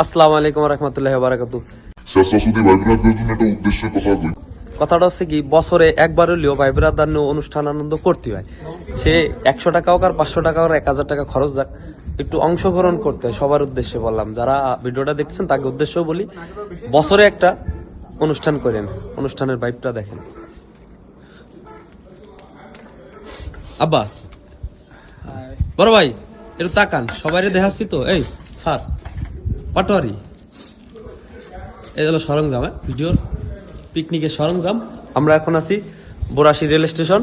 আসসালামু আলাইকুম ওয়া রাহমাতুল্লাহি ওয়া বারাকাতুহু। কথাটা হচ্ছে কি, বছরে একবার হলেও ভাই ব্রাদার নিয়ে অনুষ্ঠান আনন্দ করতে হয়। সে 100 টাকা হোক আর 500 টাকা হোক 1000 টাকা খরচ যাক, একটু অংশগ্রহণ করতে হয়। সবার উদ্দেশ্যে বললাম, যারা ভিডিওটা দেখছেন তাকে উদ্দেশ্যও বলি, বছরে একটা অনুষ্ঠান করেন, অনুষ্ঠানের ভাইবটা দেখেন। আব্বা বড় ভাই একটু তাকান, সবাই দেখাচ্ছি তো। এই স্যার পাটোয়ারি, এই হলো সরঞ্জাম, ভিডিওর পিকনিকের সরঞ্জাম। আমরা এখন আছি বোরাশি রেল স্টেশন।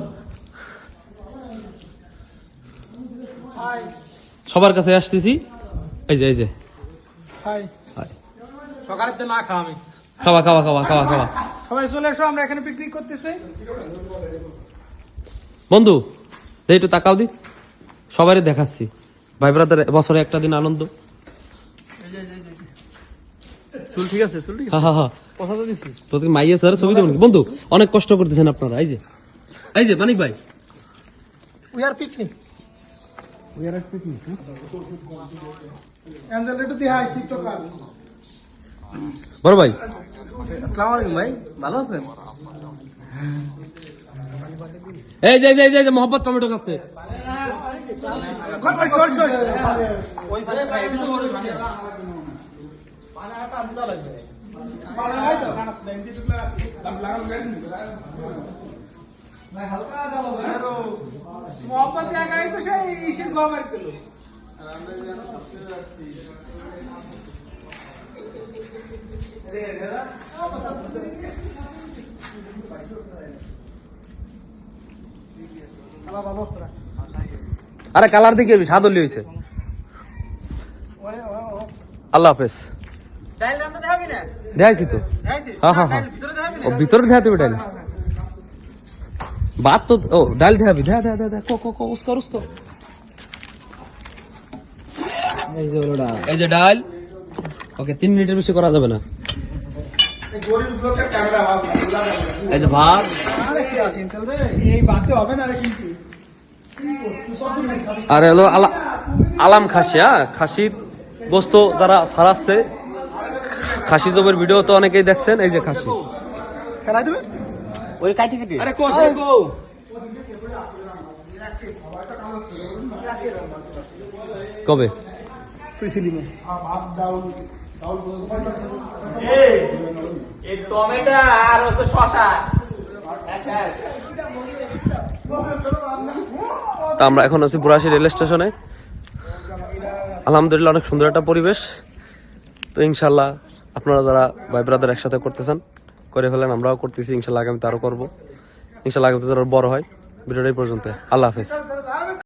সবার কাছে আসতেছি, এই যে এই যে সকালের তো না খাওয়া আমি খাওয়া খাওয়া খাওয়া খাওয়া খাওয়া সবাই চলে এসো, আমরা এখানে পিকনিক করতেছি। বন্ধু একটু তাকাও দি, সবাই দেখাচ্ছি ভাই ব্রাদার বছরে একটা দিন আনন্দ। চুল ঠিক আছে, চুল ঠিক আছে, হ্যাঁ হ্যাঁ হ্যাঁ, কথা তো দিছি। প্রতি মাইয়া স্যার ছবি দেবেন বন্ধু, অনেক কষ্ট করতেছেন আপনারা। এই যে মানিক ভাই, we are picnic, we are picnic. এন্ডেল একটু দি হাই টিকটক আর। বড় ভাই আসসালামু আলাইকুম ভাই, ভালো আছেন? এই যে এই যে মোহাম্মদ টমেটো কাছে ওই ভাই একটু বড় মানে পানাটা আমদা লাগবে। পানা হয় তো খানা স্ট্যান্ডে টুকলা লাগানো গাড়ি ভাই হালকা দাও ভাই। মোহাম্মদ জায়গায় তো সেই ইসের গমের ছিল। আর আমরা যেন সবচেয়ে যাচ্ছি আরে কালার দিকে সাদলি হয়েছে। আল্লাহ হাফেজ। ডাইল রান্না দেখাবি না? দেখাইছি তো। হ্যাঁ হ্যাঁ হ্যাঁ, ভিতরে দেখাবি ও ভিতরে দেখাতে হবে ডাইল। বাত তো ও ডাল দেখাবি, দেখা দেখা দেখা কো উস্কর উস্কর। এই যে ডাল, ওকে 3 মিনিটের বেশি করা যাবে না। এই যে ভাত, এই বাতে হবে না রে কিন্তু। আর হলো আলাম খাসি। হ্যাঁ, খাসির গোস্ত যারা ছাড়াচ্ছে, খাসি জবের ভিডিও তো অনেকেই দেখছেন। এই যে খাসি খেলাই দেবে ওই কাটি কাটি। আরে কোশে গো কবে ফ্রিসিলিমো ভাত ডাউল এই টমেটো আর হচ্ছে শসা। তা আমরা এখন আছি বুরাশি রেল স্টেশনে। আলহামদুলিল্লাহ অনেক সুন্দর একটা পরিবেশ। তো ইনশাল্লাহ আপনারা যারা ভাই ব্রাদার একসাথে করতেছেন করে ফেলেন, আমরাও করতেছি। ইনশাল্লাহ আগামীতে আরো করবো। ইনশাল্লাহ আগামীতে যারা বড় হয়। ভিডিওটা এই পর্যন্ত। আল্লাহ হাফেজ।